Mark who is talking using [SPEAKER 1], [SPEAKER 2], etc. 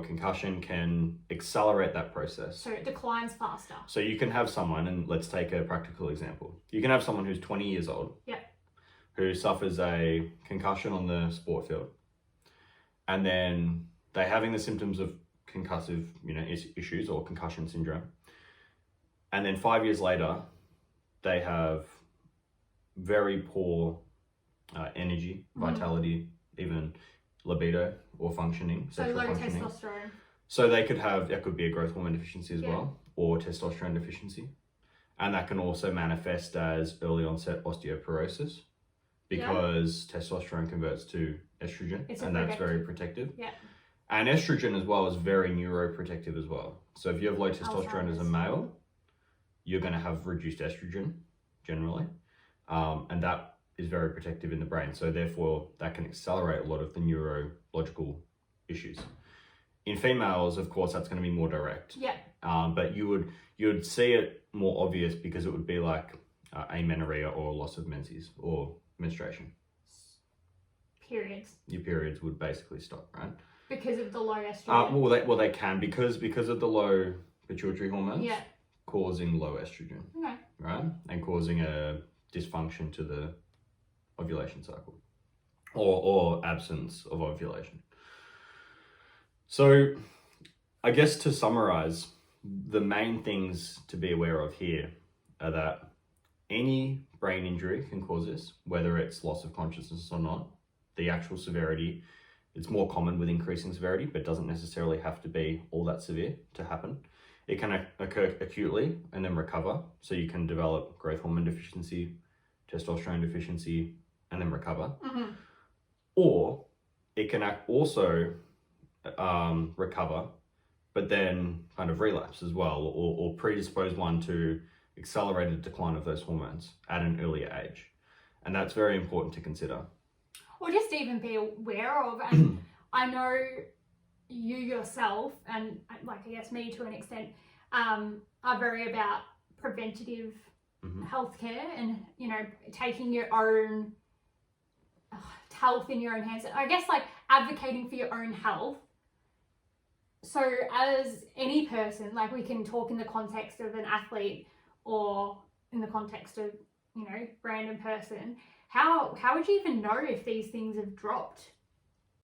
[SPEAKER 1] concussion can accelerate that process.
[SPEAKER 2] So it declines faster.
[SPEAKER 1] So you can have someone, and let's take a practical example. You can have someone who's 20 years old, who suffers a concussion on the sport field, and then they're having the symptoms of concussive, issues or concussion syndrome. And then 5 years later, they have very poor energy, vitality, even libido or functioning, sexual
[SPEAKER 2] low
[SPEAKER 1] functioning.
[SPEAKER 2] testosterone. So
[SPEAKER 1] that could be a growth hormone deficiency as well, or testosterone deficiency. And that can also manifest as early onset osteoporosis because testosterone converts to estrogen, and that's very protective.
[SPEAKER 2] Yeah.
[SPEAKER 1] And estrogen as well is very neuroprotective as well. So if you have low testosterone as a male, you're going to have reduced estrogen generally. And that is very protective in the brain. So therefore, that can accelerate a lot of the neurological issues. In females, of course, that's going to be more direct.
[SPEAKER 2] Yeah.
[SPEAKER 1] But you would see it more obvious because it would be like amenorrhea or loss of menses or menstruation.
[SPEAKER 2] Periods.
[SPEAKER 1] Your periods would basically stop, right?
[SPEAKER 2] Because of the low estrogen.
[SPEAKER 1] Well, they can because of the low pituitary hormones.
[SPEAKER 2] Yeah.
[SPEAKER 1] Causing low estrogen.
[SPEAKER 2] Okay.
[SPEAKER 1] Right? And causing a dysfunction to the ovulation cycle or absence of ovulation. So I guess to summarize, the main things to be aware of here are that any brain injury can cause this, whether it's loss of consciousness or not. The actual severity, it's more common with increasing severity, but doesn't necessarily have to be all that severe to happen. It can occur acutely and then recover. So you can develop growth hormone deficiency, testosterone deficiency, and then recover.
[SPEAKER 2] Mm-hmm.
[SPEAKER 1] Or it can also recover, but then kind of relapse as well, or predispose one to accelerated decline of those hormones at an earlier age. And that's very important to consider.
[SPEAKER 2] Or just even be aware of. And I know you yourself, and I guess me to an extent, are very about preventative healthcare and, taking your own health in your own hands. I guess advocating for your own health. So as any person, we can talk in the context of an athlete or in the context of, random person. How would you even know if these things have dropped